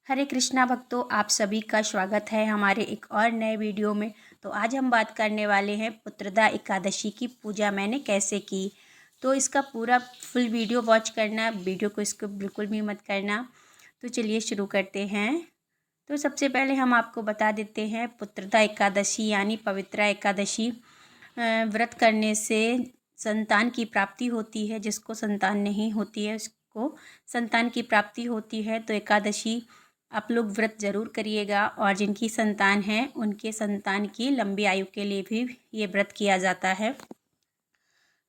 हरे कृष्णा भक्तों, आप सभी का स्वागत है हमारे एक और नए वीडियो में। तो आज हम बात करने वाले हैं पुत्रदा एकादशी की पूजा मैंने कैसे की। तो इसका पूरा फुल वीडियो वॉच करना, वीडियो को स्किप बिल्कुल भी मत करना। तो चलिए शुरू करते हैं। तो सबसे पहले हम आपको बता देते हैं पुत्रदा एकादशी यानी पवित्रा एकादशी व्रत करने से संतान की प्राप्ति होती है। जिसको संतान नहीं होती है उसको संतान की प्राप्ति होती है। तो एकादशी आप लोग व्रत ज़रूर करिएगा, और जिनकी संतान है उनके संतान की लंबी आयु के लिए भी ये व्रत किया जाता है।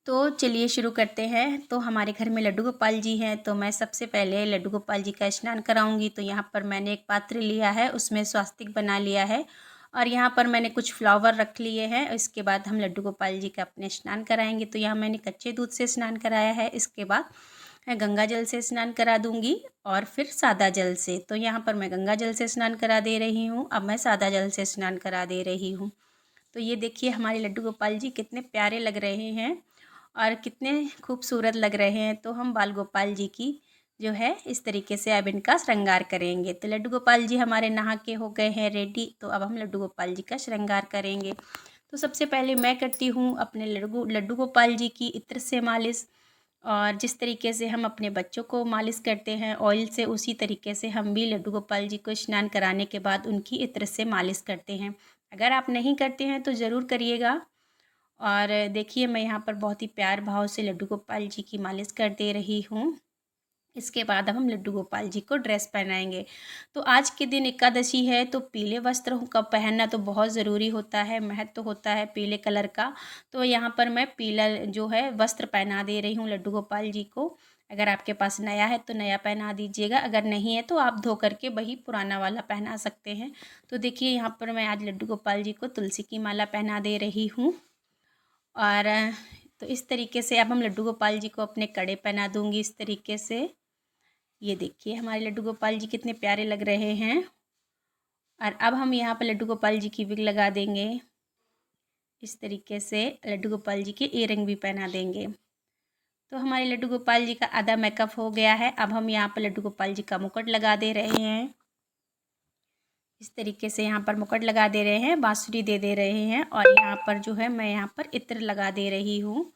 तो चलिए शुरू करते हैं। तो हमारे घर में लड्डू गोपाल जी हैं, तो मैं सबसे पहले लड्डू गोपाल जी का स्नान कराऊंगी। तो यहाँ पर मैंने एक पात्र लिया है, उसमें स्वास्तिक बना लिया है, और यहाँ पर मैंने कुछ फ्लावर रख लिए हैं। इसके बाद हम लड्डू गोपाल जी का अपने स्नान कराएंगे। तो यहाँ मैंने कच्चे दूध से स्नान कराया है, इसके बाद मैं गंगा जल से स्नान करा दूंगी और फिर सादा जल से। तो यहाँ पर मैं गंगा जल से स्नान करा दे रही हूँ, अब मैं सादा जल से स्नान करा दे रही हूँ। तो ये देखिए हमारे लड्डू गोपाल जी कितने प्यारे लग रहे हैं और कितने खूबसूरत लग रहे हैं। तो हम बाल गोपाल जी की जो है इस तरीके से अब इनका श्रृंगार करेंगे। तो लड्डू गोपाल जी हमारे नहा के हो गए हैं रेडी। तो अब हम लड्डू गोपाल जी का श्रृंगार करेंगे। तो सबसे पहले मैं करती हूँ अपने लड्डू गोपाल जी की इत्र से मालिश। और जिस तरीके से हम अपने बच्चों को मालिश करते हैं ऑयल से, उसी तरीके से हम भी लड्डू गोपाल जी को स्नान कराने के बाद उनकी इत्र से मालिश करते हैं। अगर आप नहीं करते हैं तो ज़रूर करिएगा। और देखिए मैं यहाँ पर बहुत ही प्यार भाव से लड्डू गोपाल जी की मालिश कर दे रही हूँ। इसके बाद अब हम लड्डू गोपाल जी को ड्रेस पहनाएंगे। तो आज के दिन एकादशी है, तो पीले वस्त्र का पहनना तो बहुत ज़रूरी होता है, महत्व होता है पीले कलर का। तो यहाँ पर मैं पीला जो है वस्त्र पहना दे रही हूँ लड्डू गोपाल जी को। अगर आपके पास नया है तो नया पहना दीजिएगा, अगर नहीं है तो आप धो करके वही पुराना वाला पहना सकते हैं। तो देखिए यहाँ पर मैं आज लड्डू गोपाल जी को तुलसी की माला पहना दे रही हूँ। और तो इस तरीके से अब हम लड्डू गोपाल जी को अपने कड़े पहना दूंगी इस तरीके से। ये देखिए हमारे लड्डू गोपाल जी कितने प्यारे लग रहे हैं। और अब हम यहाँ पर लड्डू गोपाल जी की विग लगा देंगे। इस तरीके से लड्डू गोपाल जी के ईयरिंग भी पहना देंगे। तो हमारे लड्डू गोपाल जी का आधा मेकअप हो गया है। अब हम यहाँ पर लड्डू गोपाल जी का मुकुट लगा दे रहे हैं। इस तरीके से यहाँ पर मुकुट लगा दे रहे हैं, बांसुरी दे दे रहे हैं, और यहाँ पर जो है मैं यहाँ पर इत्र लगा दे रही हूँ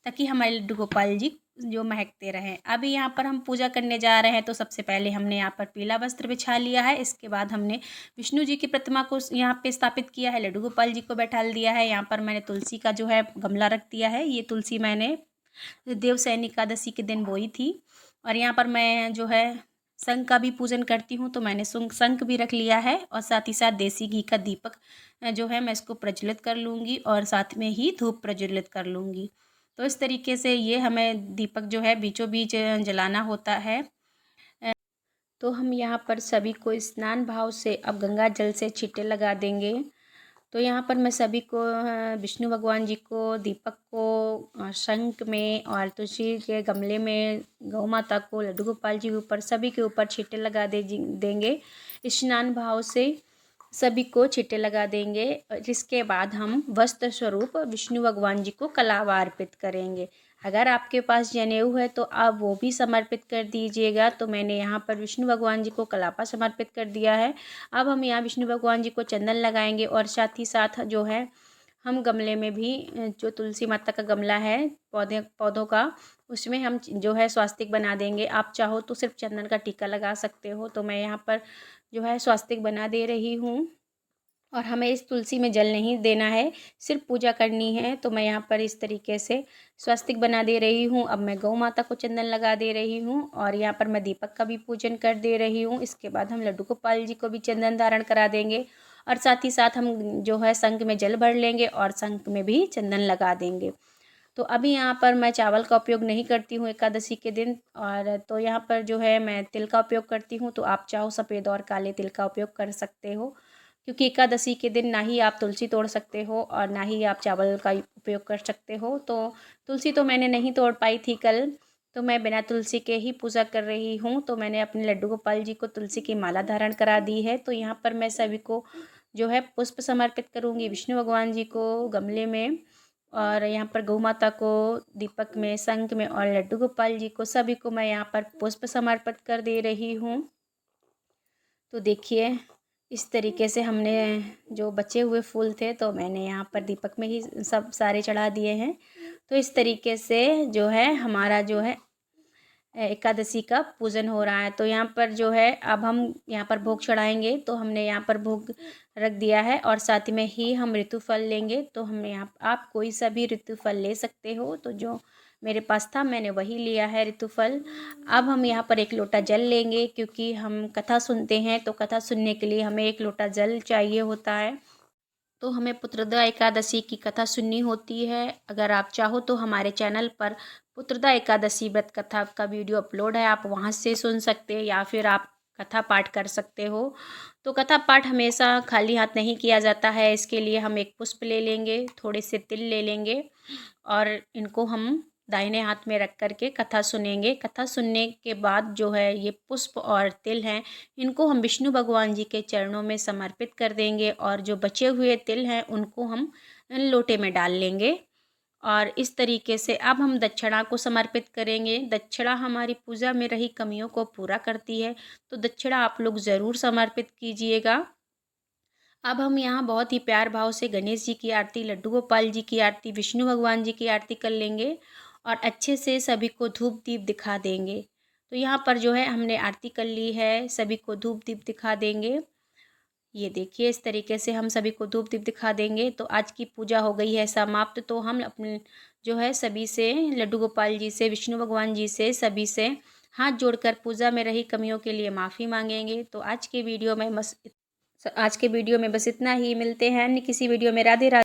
ताकि हमारे लड्डू गोपाल जी जो महकते रहें। अभी यहाँ पर हम पूजा करने जा रहे हैं। तो सबसे पहले हमने यहाँ पर पीला वस्त्र बिछा लिया है। इसके बाद हमने विष्णु जी की प्रतिमा को यहाँ पे स्थापित किया है, लड्डू गोपाल जी को बैठा दिया है। यहाँ पर मैंने तुलसी का जो है गमला रख दिया है। ये तुलसी मैंने देवसैनी एकादशी के दिन बोई थी। और यहाँ पर मैं जो है शंख का भी पूजन करती हूँ, तो मैंने शंख भी रख लिया है, और साथ ही साथ देसी घी का दीपक जो है मैं इसको प्रज्वलित कर लूँगी, और साथ में ही धूप प्रज्वलित कर लूँगी। तो इस तरीके से ये हमें दीपक जो है बीचों बीच जलाना होता है। तो हम यहाँ पर सभी को स्नान भाव से अब गंगा जल से छींटे लगा देंगे। तो यहाँ पर मैं सभी को विष्णु भगवान जी को, दीपक को, शंख में, और तुलसी के गमले में, गौ माता को, लड्डू गोपाल जी के ऊपर, सभी के ऊपर छींटे लगा देंगे। स्नान भाव से सभी को छींटे लगा देंगे। जिसके बाद हम वस्त्र स्वरूप विष्णु भगवान जी को कलावा अर्पित करेंगे। अगर आपके पास जनेऊ है तो आप वो भी समर्पित कर दीजिएगा। तो मैंने यहाँ पर विष्णु भगवान जी को कलापा समर्पित कर दिया है। अब हम यहाँ विष्णु भगवान जी को चंदन लगाएंगे, और साथ ही साथ जो है हम गमले में भी जो तुलसी माता का गमला है पौधों का, उसमें हम जो है स्वास्तिक बना देंगे। आप चाहो तो सिर्फ चंदन का टीका लगा सकते हो। तो मैं यहाँ पर जो है स्वास्तिक बना दे रही हूँ, और हमें इस तुलसी में जल नहीं देना है, सिर्फ पूजा करनी है। तो मैं यहाँ पर इस तरीके से स्वस्तिक बना दे रही हूँ। अब मैं गौ माता को चंदन लगा दे रही हूँ, और यहाँ पर मैं दीपक का भी पूजन कर दे रही हूँ। इसके बाद हम लड्डू गोपाल जी को भी चंदन धारण करा देंगे, और साथ ही साथ हम जो है शंख में जल भर लेंगे और शंख में भी चंदन लगा देंगे। तो अभी यहाँ पर मैं चावल का उपयोग नहीं करती हूँ एकादशी के दिन, और तो यहाँ पर जो है मैं तिल का उपयोग करती हूँ। तो आप चाहो सफ़ेद और काले तिल का उपयोग कर सकते हो, क्योंकि एकादशी के दिन ना ही आप तुलसी तोड़ सकते हो और ना ही आप चावल का उपयोग कर सकते हो। तो तुलसी तो मैंने नहीं तोड़ पाई थी कल, तो मैं बिना तुलसी के ही पूजा कर रही हूँ। तो मैंने अपने लड्डू गोपाल जी को तुलसी की माला धारण करा दी है। तो यहाँ पर मैं सभी को जो है पुष्प समर्पित करूँगी, विष्णु भगवान जी को गमले में, और यहाँ पर गौ माता को दीपक में, शंख में, और लड्डू गोपाल जी को सभी को मैं यहाँ पर पुष्प समर्पित कर दे रही हूँ। तो देखिए इस तरीके से हमने जो बचे हुए फूल थे तो मैंने यहाँ पर दीपक में ही सब सारे चढ़ा दिए हैं। तो इस तरीके से जो है हमारा जो है एकादशी का पूजन हो रहा है। तो यहाँ पर जो है अब हम यहाँ पर भोग चढ़ाएंगे, तो हमने यहाँ पर भोग रख दिया है और साथ में ही हम ऋतुफल लेंगे। तो हमने यहाँ आप कोई सा भी ऋतुफल ले सकते हो, तो जो मेरे पास था मैंने वही लिया है ऋतुफल। अब हम यहाँ पर 1 लोटा जल लेंगे, क्योंकि हम कथा सुनते हैं तो कथा सुनने के लिए हमें 1 लोटा जल चाहिए होता है। तो हमें पुत्रदा एकादशी की कथा सुननी होती है। अगर आप चाहो तो हमारे चैनल पर पुत्रदा एकादशी व्रत कथा का वीडियो अपलोड है, आप वहाँ से सुन सकते हैं या फिर आप कथा पाठ कर सकते हो। तो कथा पाठ हमेशा खाली हाथ नहीं किया जाता है, इसके लिए हम 1 पुष्प ले लेंगे, थोड़े से तिल ले लेंगे और इनको हम दाहिने हाथ में रख कर के कथा सुनेंगे। कथा सुनने के बाद जो है ये पुष्प और तिल हैं, इनको हम विष्णु भगवान जी के चरणों में समर्पित कर देंगे और जो बचे हुए तिल हैं उनको हम लोटे में डाल लेंगे। और इस तरीके से अब हम दक्षिणा को समर्पित करेंगे। दक्षिणा हमारी पूजा में रही कमियों को पूरा करती है, तो दक्षिणा आप लोग ज़रूर समर्पित कीजिएगा। अब हम यहाँ बहुत ही प्यार भाव से गणेश जी की आरती, लड्डू गोपाल जी की आरती, विष्णु भगवान जी की आरती कर लेंगे और अच्छे से सभी को धूप दीप दिखा देंगे। तो यहाँ पर जो है हमने आरती कर ली है, सभी को धूप दीप दिखा देंगे। ये देखिए इस तरीके से हम सभी को धूप दीप दिखा देंगे। तो आज की पूजा हो गई है समाप्त। तो हम अपने जो है सभी से, लड्डू गोपाल जी से, विष्णु भगवान जी से, सभी से हाथ जोड़कर पूजा में रही कमियों के लिए माफ़ी मांगेंगे। तो आज के वीडियो में बस इतना ही। मिलते हैं अन्य किसी वीडियो में। राधे राधे।